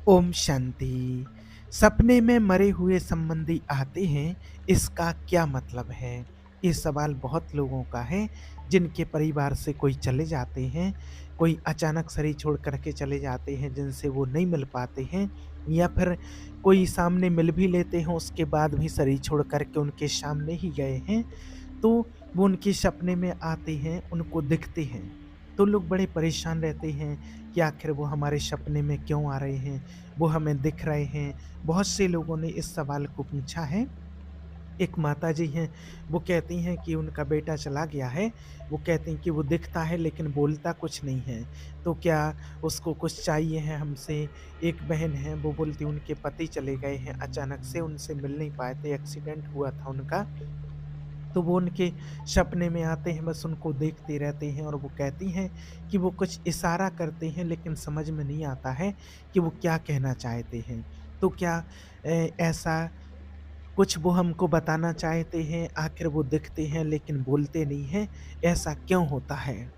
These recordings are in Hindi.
ओम शांति। सपने में मरे हुए संबंधी आते हैं, इसका क्या मतलब है? ये सवाल बहुत लोगों का है, जिनके परिवार से कोई चले जाते हैं, कोई अचानक शरीर छोड़ कर के चले जाते हैं, जिनसे वो नहीं मिल पाते हैं, या फिर कोई सामने मिल भी लेते हैं, उसके बाद भी शरीर छोड़ कर के उनके सामने ही गए हैं। तो वो उनके सपने में आते हैं, उनको दिखते हैं। तो लोग बड़े परेशान रहते हैं कि आखिर वो हमारे सपने में क्यों आ रहे हैं, वो हमें दिख रहे हैं। बहुत से लोगों ने इस सवाल को पूछा है। एक माताजी हैं, वो कहती हैं कि उनका बेटा चला गया है। वो कहती हैं कि वो दिखता है लेकिन बोलता कुछ नहीं है, तो क्या उसको कुछ चाहिए है हमसे? एक बहन है, वो बोलती उनके पति चले गए हैं अचानक से, उनसे मिल नहीं पाए थे, एक्सीडेंट हुआ था उनका। तो वो उनके सपने में आते हैं, बस उनको देखते रहते हैं, और वो कहती हैं कि वो कुछ इशारा करते हैं लेकिन समझ में नहीं आता है कि वो क्या कहना चाहते हैं। तो क्या ऐसा कुछ वो हमको बताना चाहते हैं, आखिर वो दिखते हैं लेकिन बोलते नहीं हैं, ऐसा क्यों होता है?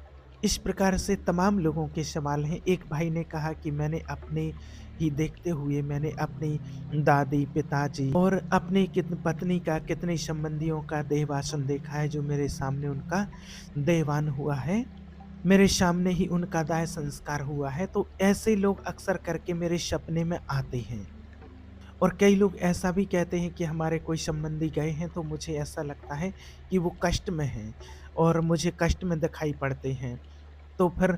इस प्रकार से तमाम लोगों के सवाल हैं। एक भाई ने कहा कि मैंने अपने ही देखते हुए मैंने अपनी दादी, पिताजी और अपनी पत्नी का, कितने संबंधियों का देहवासन देखा है, जो मेरे सामने उनका देहवान हुआ है। मेरे सामने ही उनका दाह संस्कार हुआ है। तो ऐसे लोग अक्सर करके मेरे सपने में आते हैं। और कई लोग ऐसा भी कहते हैं कि हमारे कोई संबंधी गए हैं, तो मुझे ऐसा लगता है कि वो कष्ट में हैं और मुझे कष्ट में दिखाई पड़ते हैं। तो फिर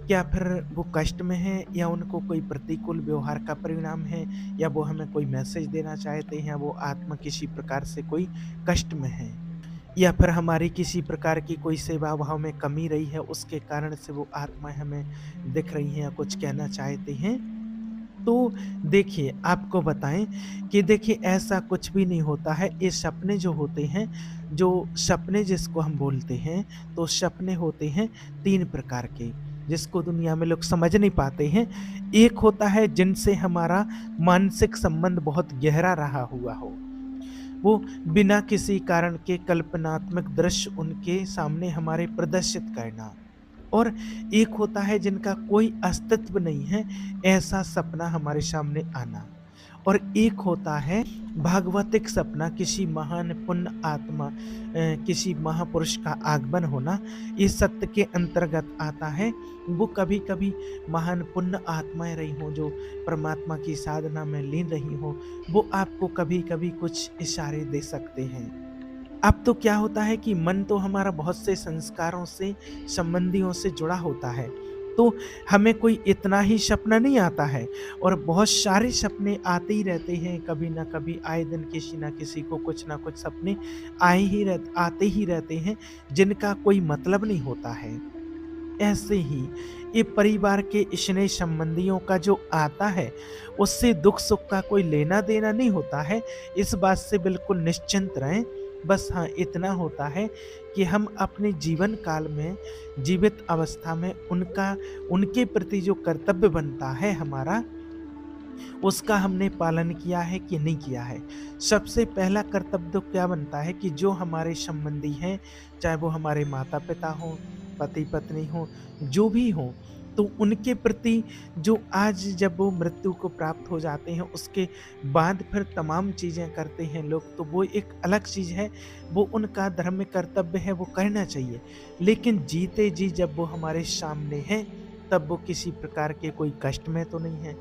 क्या फिर वो कष्ट में हैं, या उनको कोई प्रतिकूल व्यवहार का परिणाम है, या वो हमें कोई मैसेज देना चाहते हैं, या वो आत्मा किसी प्रकार से कोई कष्ट में है, या फिर हमारी किसी प्रकार की कोई सेवा भाव में कमी रही है, उसके कारण से वो आत्माएँ हमें दिख रही हैं या कुछ कहना चाहते हैं? तो देखिए, आपको बताएँ कि देखिए, ऐसा कुछ भी नहीं होता है। ये सपने जो होते हैं, जो सपने जिसको हम बोलते हैं, तो सपने होते हैं 3 प्रकार के, जिसको दुनिया में लोग समझ नहीं पाते हैं। एक होता है जिनसे हमारा मानसिक संबंध बहुत गहरा रहा हुआ हो। वो बिना किसी कारण के कल्पनात्मक दृश्य उनके सामने हमारे प्रदर्शित करना। और एक होता है जिनका कोई अस्तित्व नहीं है, ऐसा सपना हमारे सामने आना। और एक होता है भागवतिक सपना, किसी महान पुण्य आत्मा, किसी महापुरुष का आगमन होना। ये सत्य के अंतर्गत आता है। वो कभी-कभी महान पुण्य आत्माएँ रही हों, जो परमात्मा की साधना में लीन रही हों, वो आपको कभी-कभी कुछ इशारे दे सकते हैं। अब तो क्या होता है कि मन तो हमारा बहुत से संस्कारों से, संबंधियों से जुड़ा होता है। तो हमें कोई इतना ही सपना नहीं आता है, और बहुत सारे सपने आते ही रहते हैं, कभी न कभी आए दिन किसी न किसी को कुछ न कुछ सपने आते ही रहते हैं, जिनका कोई मतलब नहीं होता है। ऐसे ही ये परिवार के स्नेह संबंधियों का जो आता है, उससे दुख-सुख का कोई लेना-देना नहीं होता है। इस बात से बिल्कुल निश्चिंत रहें। बस हाँ, इतना होता है कि हम अपने जीवन काल में, जीवित अवस्था में उनके प्रति जो कर्तव्य बनता है हमारा, उसका हमने पालन किया है कि नहीं किया है। सबसे पहला कर्तव्य तो क्या बनता है कि जो हमारे संबंधी हैं, चाहे वो हमारे माता-पिता हों, पति-पत्नी हों, जो भी हों, तो उनके प्रति जो आज जब वो मृत्यु को प्राप्त हो जाते हैं, उसके बाद फिर तमाम चीज़ें करते हैं लोग, तो वो एक अलग चीज़ है। वो उनका धर्म कर्तव्य है, वो करना चाहिए। लेकिन जीते जी जब वो हमारे सामने हैं, तब वो किसी प्रकार के कोई कष्ट में तो नहीं है।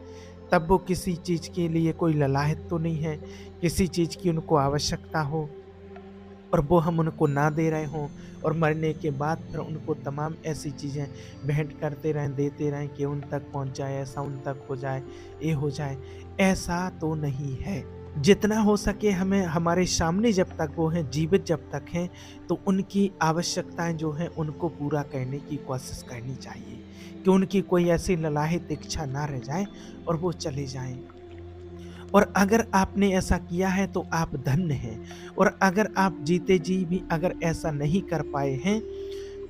तब वो किसी चीज़ के लिए कोई ललाहट तो नहीं है, किसी चीज़ की उनको आवश्यकता हो और वो हम उनको ना दे रहे हों, और मरने के बाद फिर उनको तमाम ऐसी चीज़ें भेंट करते रहें, देते रहें कि उन तक पहुँच जाए, ऐसा उन तक हो जाए, ये हो जाए। ऐसा तो नहीं है। जितना हो सके हमें हमारे सामने जब तक वो हैं, जीवित जब तक हैं, तो उनकी आवश्यकताएँ जो हैं, उनको पूरा करने की कोशिश करनी चाहिए, कि उनकी कोई ऐसी ललाहित इच्छा ना रह जाए और वो चले जाएँ। और अगर आपने ऐसा किया है तो आप धन्य हैं, और अगर आप जीते जी भी अगर ऐसा नहीं कर पाए हैं,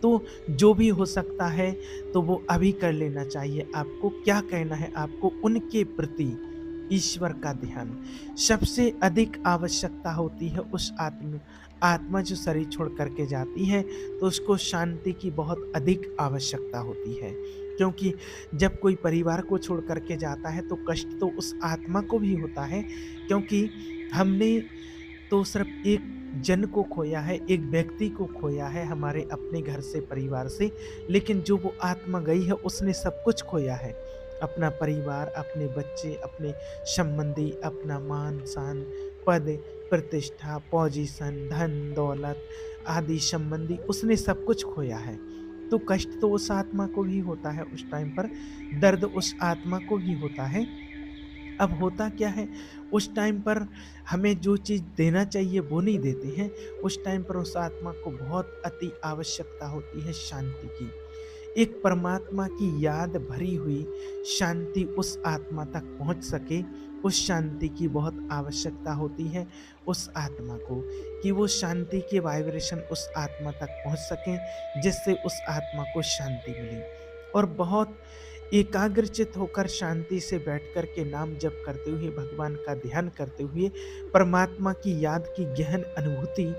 तो जो भी हो सकता है तो वो अभी कर लेना चाहिए। आपको क्या कहना है, आपको उनके प्रति ईश्वर का ध्यान सबसे अधिक आवश्यकता होती है। उस आत्मा जो शरीर छोड़ कर के जाती है, तो उसको शांति की बहुत अधिक आवश्यकता होती है। क्योंकि जब कोई परिवार को छोड़ कर के जाता है तो कष्ट तो उस आत्मा को भी होता है, क्योंकि हमने तो सिर्फ एक जन को खोया है, एक व्यक्ति को खोया है हमारे अपने घर से, परिवार से, लेकिन जो वो आत्मा गई है उसने सब कुछ खोया है। अपना परिवार, अपने बच्चे, अपने संबंधी, अपना मान-शान, पद, प्रतिष्ठा, पोजीशन, धन, दौलत आदि संबंधी उसने सब कुछ खोया है। तो कष्ट तो उस आत्मा को भी होता है उस टाइम पर, दर्द उस आत्मा को भी होता है। अब होता क्या है, उस टाइम पर हमें जो चीज़ देना चाहिए वो नहीं देते हैं। उस टाइम पर उस आत्मा को बहुत अति आवश्यकता होती है शांति की। एक परमात्मा की याद भरी हुई शांति उस आत्मा तक पहुँच सके, उस शांति की बहुत आवश्यकता होती है उस आत्मा को, कि वो शांति के वाइब्रेशन उस आत्मा तक पहुँच सकें, जिससे उस आत्मा को शांति मिले। और बहुत एकाग्रचित होकर शांति से बैठ कर के नाम जप करते हुए, भगवान का ध्यान करते हुए, परमात्मा की याद की गहन अनुभूति,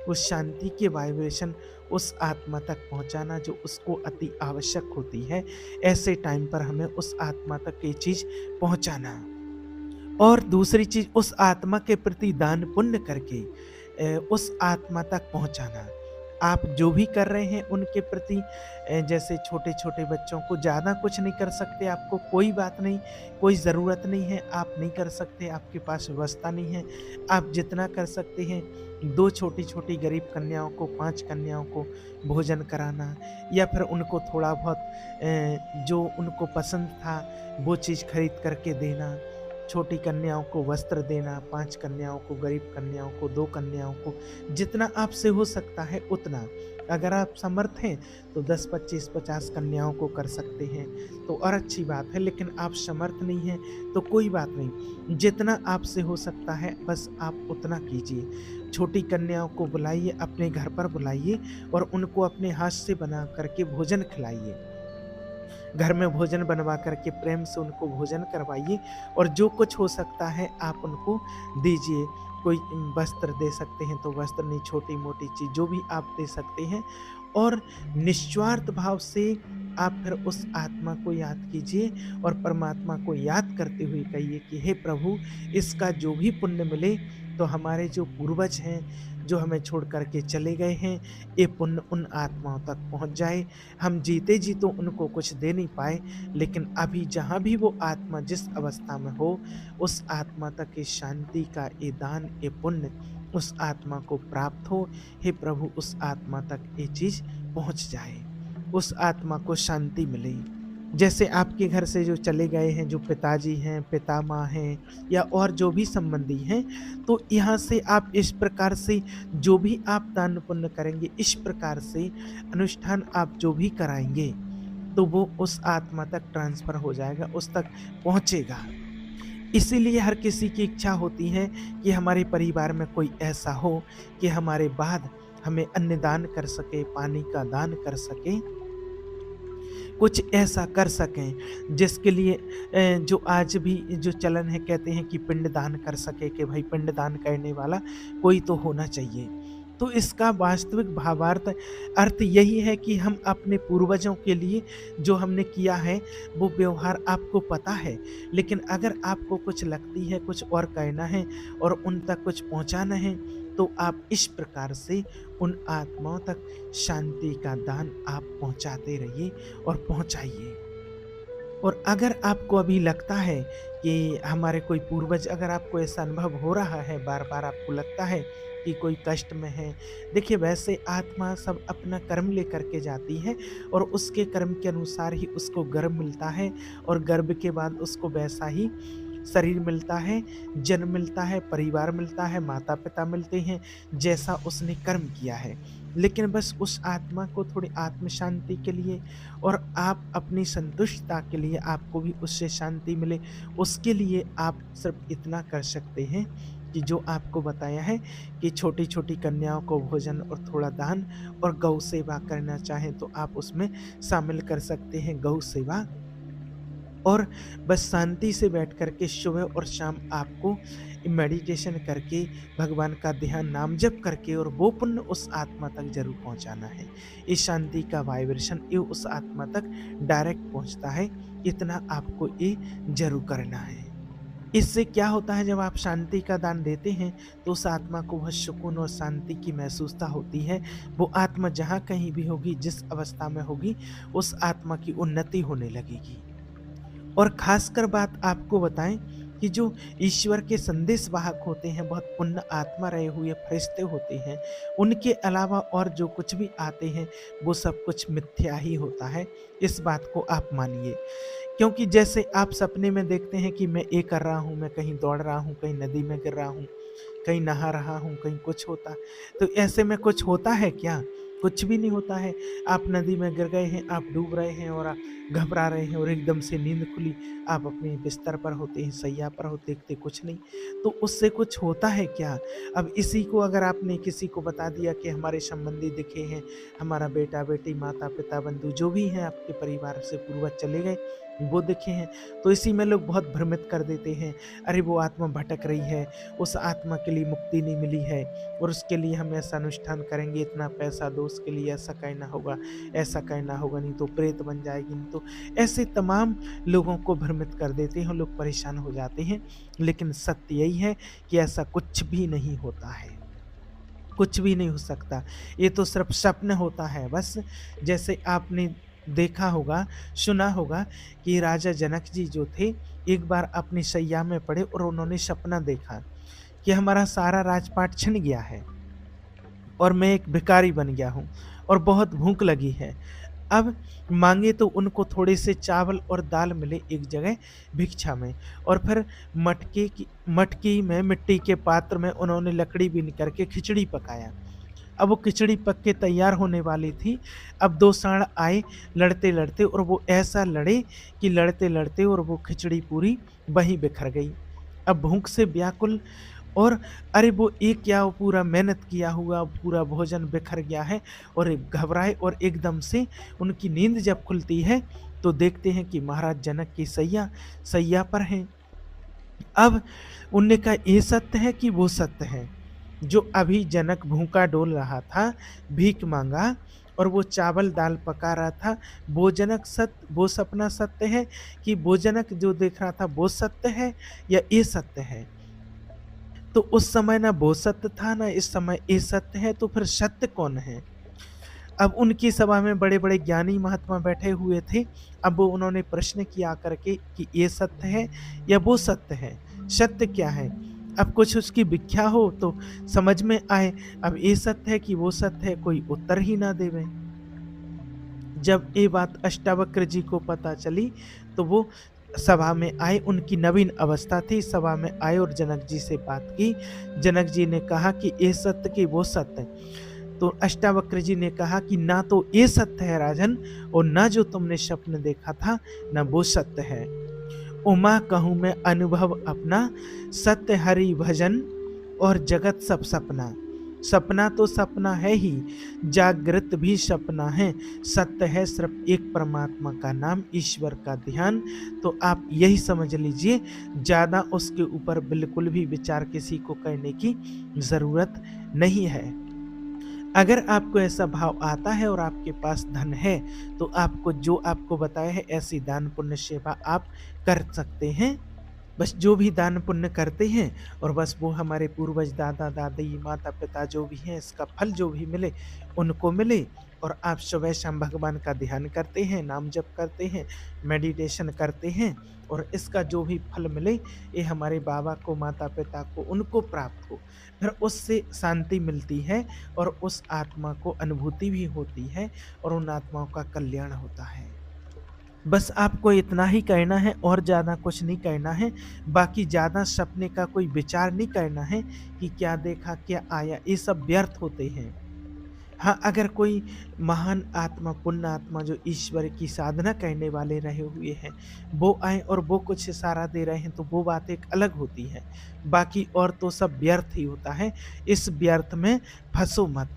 उस शांति के वाइब्रेशन उस आत्मा तक पहुँचाना जो उसको अति आवश्यक होती है। ऐसे टाइम पर हमें उस आत्मा तक ये चीज़ पहुँचाना। और दूसरी चीज़, उस आत्मा के प्रति दान पुण्य करके उस आत्मा तक पहुँचाना। आप जो भी कर रहे हैं उनके प्रति, जैसे छोटे-छोटे बच्चों को, ज़्यादा कुछ नहीं कर सकते, आपको कोई बात नहीं, कोई ज़रूरत नहीं है, आप नहीं कर सकते, आपके पास व्यवस्था नहीं है। आप जितना कर सकते हैं, 2 छोटी-छोटी गरीब कन्याओं को, 5 कन्याओं को भोजन कराना, या फिर उनको थोड़ा बहुत जो उनको पसंद था वो चीज़ खरीद कर के देना। छोटी कन्याओं को वस्त्र देना, 5 कन्याओं को, गरीब कन्याओं को, 2 कन्याओं को, जितना आपसे हो सकता है उतना। अगर आप समर्थ हैं तो 10, 25, 50 कन्याओं को कर सकते हैं तो और अच्छी बात है, लेकिन आप समर्थ नहीं हैं तो कोई बात नहीं। जितना आपसे हो सकता है बस आप उतना कीजिए। छोटी कन्याओं को बुलाइए, अपने घर पर बुलाइए और उनको अपने हाथ से बना कर के भोजन खिलाइए। घर में भोजन बनवा कर के प्रेम से उनको भोजन करवाइए, और जो कुछ हो सकता है आप उनको दीजिए। कोई वस्त्र दे सकते हैं तो वस्त्र, नहीं छोटी-मोटी चीज़ जो भी आप दे सकते हैं, और निस्वार्थ भाव से आप फिर उस आत्मा को याद कीजिए और परमात्मा को याद करते हुए कहिए कि हे प्रभु, इसका जो भी पुण्य मिले तो हमारे जो पूर्वज हैं, जो हमें छोड़ कर के चले गए हैं, ये पुण्य उन आत्माओं तक पहुँच जाए। हम जीते जी तो उनको कुछ दे नहीं पाए, लेकिन अभी जहाँ भी वो आत्मा जिस अवस्था में हो, उस आत्मा तक ये शांति का ये दान, ये पुण्य उस आत्मा को प्राप्त हो। हे प्रभु, उस आत्मा तक ये चीज़ पहुँच जाए, उस आत्मा को शांति मिले। जैसे आपके घर से जो चले गए हैं, जो पिताजी हैं, पितामह हैं, या और जो भी संबंधी हैं, तो यहाँ से आप इस प्रकार से जो भी आप दान पुण्य करेंगे, इस प्रकार से अनुष्ठान आप जो भी कराएँगे, तो वो उस आत्मा तक ट्रांसफ़र हो जाएगा, उस तक पहुँचेगा। इसीलिए हर किसी की इच्छा होती है कि हमारे परिवार में कोई ऐसा हो कि हमारे बाद हमें अन्न दान कर सके, पानी का दान कर सके, कुछ ऐसा कर सकें जिसके लिए जो आज भी जो चलन है, कहते हैं कि पिंडदान कर सके, कि भाई पिंडदान करने वाला कोई तो होना चाहिए। तो इसका वास्तविक भावार्थ अर्थ यही है कि हम अपने पूर्वजों के लिए जो हमने किया है वो व्यवहार आपको पता है, लेकिन अगर आपको कुछ लगती है, कुछ और कहना है और उन तक कुछ पहुँचाना है, तो आप इस प्रकार से उन आत्माओं तक शांति का दान आप पहुँचाते रहिए और पहुँचाइए। और अगर आपको अभी लगता है कि हमारे कोई पूर्वज, अगर आपको ऐसा अनुभव हो रहा है, बार-बार आपको लगता है कि कोई कष्ट में है, देखिए वैसे आत्मा सब अपना कर्म लेकर के जाती है और उसके कर्म के अनुसार ही उसको गर्भ मिलता है, और गर्भ के बाद उसको वैसा ही शरीर मिलता है, जन्म मिलता है, परिवार मिलता है, माता-पिता मिलते हैं, जैसा उसने कर्म किया है। लेकिन बस उस आत्मा को थोड़ी आत्म शांति के लिए और आप अपनी संतुष्टता के लिए, आपको भी उससे शांति मिले, उसके लिए आप सिर्फ़ इतना कर सकते हैं कि जो आपको बताया है कि छोटी-छोटी कन्याओं को भोजन और थोड़ा दान, और गौ सेवा करना चाहें तो आप उसमें शामिल कर सकते हैं गौ सेवा। और बस शांति से बैठ कर के सुबह और शाम आपको मेडिटेशन करके, भगवान का ध्यान, नाम जप करके और वो पुण्य उस आत्मा तक ज़रूर पहुँचाना है। इस शांति का वाइब्रेशन ये उस आत्मा तक डायरेक्ट पहुँचता है, इतना आपको ये ज़रूर करना है। इससे क्या होता है, जब आप शांति का दान देते हैं तो उस आत्मा को बहुत सुकून और शांति की महसूसता होती है। वो आत्मा जहाँ कहीं भी होगी, जिस अवस्था में होगी, उस आत्मा की उन्नति होने लगेगी। और खासकर बात आपको बताएं कि जो ईश्वर के संदेश वाहक होते हैं, बहुत पुण्य आत्मा रहे हुए फरिश्ते होते हैं, उनके अलावा और जो कुछ भी आते हैं वो सब कुछ मिथ्या ही होता है। इस बात को आप मानिए, क्योंकि जैसे आप सपने में देखते हैं कि मैं ये कर रहा हूँ, मैं कहीं दौड़ रहा हूँ, कहीं नदी में गिर रहा हूँ, कहीं नहा रहा हूँ, कहीं कुछ होता, तो ऐसे में कुछ होता है क्या? कुछ भी नहीं होता है। आप नदी में गिर गए हैं, आप डूब रहे हैं और आप घबरा रहे हैं और एकदम से नींद खुली, आप अपने बिस्तर पर होते हैं, शैया पर होते, देखते कुछ नहीं, तो उससे कुछ होता है क्या? अब इसी को अगर आपने किसी को बता दिया कि हमारे संबंधी दिखे हैं, हमारा बेटा बेटी, माता पिता, बंधु जो भी हैं आपके परिवार से पूर्वज चले गए, वो दिखे हैं, तो इसी में लोग बहुत भ्रमित कर देते हैं, अरे वो आत्मा भटक रही है, उस आत्मा के लिए मुक्ति नहीं मिली है और उसके लिए हम ऐसा अनुष्ठान करेंगे, इतना पैसा दो उसके लिए, ऐसा कहना होगा, ऐसा कहना होगा, नहीं तो प्रेत बन जाएगी, नहीं तो ऐसे तमाम लोगों को भ्रमित कर देते हैं, लोग परेशान हो जाते हैं। लेकिन सत्य यही है कि ऐसा कुछ भी नहीं होता है, कुछ भी नहीं हो सकता, ये तो सिर्फ स्वप्न होता है बस। जैसे आपने देखा होगा, सुना होगा कि राजा जनक जी जो थे, एक बार अपनी शैया में पड़े और उन्होंने सपना देखा कि हमारा सारा राजपाट छिन गया है और मैं एक भिखारी बन गया हूँ और बहुत भूख लगी है। अब मांगे तो उनको थोड़े से चावल और दाल मिले एक जगह भिक्षा में, और फिर मटकी में, मिट्टी के पात्र में उन्होंने लकड़ी बीन करके खिचड़ी पकाया। अब वो खिचड़ी पक के तैयार होने वाली थी। अब 2 सांड आए लड़ते-लड़ते, और वो ऐसा लड़े कि लड़ते-लड़ते और वो खिचड़ी पूरी वहीं बिखर गई। अब भूख से व्याकुल और अरे वो ये क्या, वो पूरा मेहनत किया हुआ पूरा भोजन बिखर गया है, और घबराए और एकदम से उनकी नींद जब खुलती है तो देखते हैं कि महाराज जनक की सैया पर हैं। अब उनने कहा ये सत्य है कि वो सत्य है? जो अभी जनक भूखा डोल रहा था, भीख माँगा और वो चावल दाल पका रहा था, वो सपना सत्य है कि वो जनक जो देख रहा था वो सत्य है, या ये सत्य है? तो उस समय ना वो सत्य था, ना इस समय ये सत्य है, तो फिर सत्य कौन है? अब उनकी सभा में बड़े-बड़े ज्ञानी महात्मा बैठे हुए थे। अब वो उन्होंने प्रश्न किया करके कि ये सत्य है या वो सत्य है? सत्य क्या है? अब कुछ उसकी व्याख्या हो तो समझ में आए। अब ये सत्य है कि वो सत्य है, कोई उत्तर ही ना देवे। जब ये बात अष्टावक्र जी को पता चली तो वो सभा में आए, उनकी नवीन अवस्था थी, सभा में आए और जनक जी से बात की। जनक जी ने कहा कि ये सत्य कि वो सत्य? तो अष्टावक्र जी ने कहा कि ना तो ये सत्य है राजन, और ना जो तुमने स्वप्न देखा था ना वो सत्य है। उमा कहूँ मैं अनुभव अपना, सत्य हरि भजन और जगत सब सपना। सपना तो सपना है ही, जागृत भी सपना है, सत्य है सिर्फ एक परमात्मा का नाम, ईश्वर का ध्यान। तो आप यही समझ लीजिए, ज़्यादा उसके ऊपर बिल्कुल भी विचार किसी को करने की ज़रूरत नहीं है। अगर आपको ऐसा भाव आता है और आपके पास धन है, तो आपको जो आपको बताया है ऐसी दान पुण्य सेवा आप कर सकते हैं। बस जो भी दान पुण्य करते हैं और बस वो हमारे पूर्वज, दादा दादी, माता पिता जो भी हैं, इसका फल जो भी मिले उनको मिले। और आप सुबह शाम भगवान का ध्यान करते हैं, नाम जप करते हैं, मेडिटेशन करते हैं, और इसका जो भी फल मिले ये हमारे बाबा को, माता पिता को, उनको प्राप्त हो। फिर उससे शांति मिलती है और उस आत्मा को अनुभूति भी होती है और उन आत्माओं का कल्याण होता है। बस आपको इतना ही कहना है और ज़्यादा कुछ नहीं कहना है। बाकी ज़्यादा सपने का कोई विचार नहीं करना है कि क्या देखा, क्या आया, ये सब व्यर्थ होते हैं। हाँ, अगर कोई महान आत्मा, पुण्य आत्मा जो ईश्वर की साधना करने वाले रहे हुए हैं, वो आएँ और वो कुछ इशारा दे रहे हैं, तो वो बात एक अलग होती है। बाकी और तो सब व्यर्थ ही होता है। इस व्यर्थ में फँसो मत।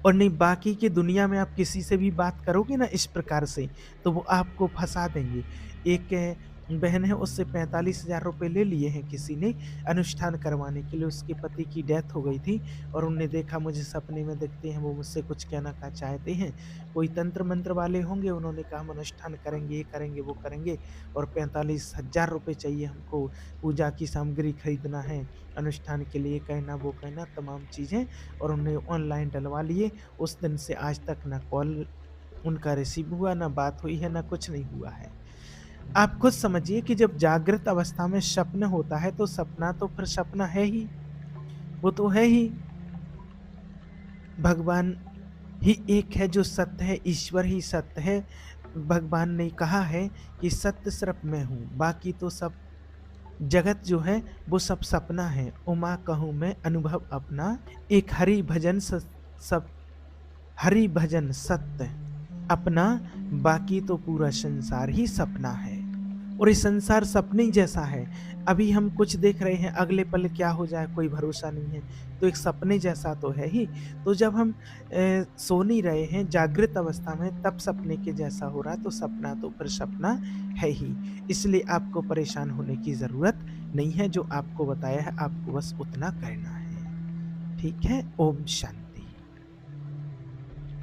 और नहीं, बाकी की दुनिया में आप किसी से भी बात करोगे ना इस प्रकार से, तो वो आपको फँसा देंगे। एक बहन है, उससे 45,000 रुपए ले लिए हैं किसी ने अनुष्ठान करवाने के लिए। उसके पति की डेथ हो गई थी और उन्होंने देखा मुझे सपने में दिखते हैं, वो मुझसे कुछ कहना का चाहते हैं। कोई तंत्र-मंत्र वाले होंगे, उन्होंने कहा हम अनुष्ठान करेंगे, ये करेंगे, वो करेंगे और 45,000 रुपए चाहिए हमको, पूजा की सामग्री खरीदना है, अनुष्ठान के लिए कहना, वो कहना, तमाम चीज़ें और उन्होंने ऑनलाइन डलवा लिए। उस दिन से आज तक ना कॉल उनका रिसीव हुआ, ना बात हुई है, ना कुछ नहीं हुआ है। आप खुद समझिए कि जब जागृत अवस्था में स्वप्न होता है, तो सपना तो फिर सपना है ही, वो तो है ही। भगवान ही एक है जो सत्य है, ईश्वर ही सत्य है। भगवान ने कहा है कि सत्य सिर्फ मैं हूँ, बाकी तो सब जगत जो है वो सब सपना है। उमा कहूँ मैं अनुभव अपना, एक हरि भजन सब हरि भजन सत्य अपना, बाकी तो पूरा संसार ही सपना है। और ये संसार सपने ही जैसा है। अभी हम कुछ देख रहे हैं, अगले पल क्या हो जाए कोई भरोसा नहीं है। तो एक सपने जैसा तो है ही। तो जब हम सो नहीं रहे हैं, जागृत अवस्था में, तब सपने के जैसा हो रहा है, तो सपना तो फिर सपना है ही। इसलिए आपको परेशान होने की ज़रूरत नहीं है, जो आपको बताया है आपको बस उतना करना है। ठीक है? ओम शांति।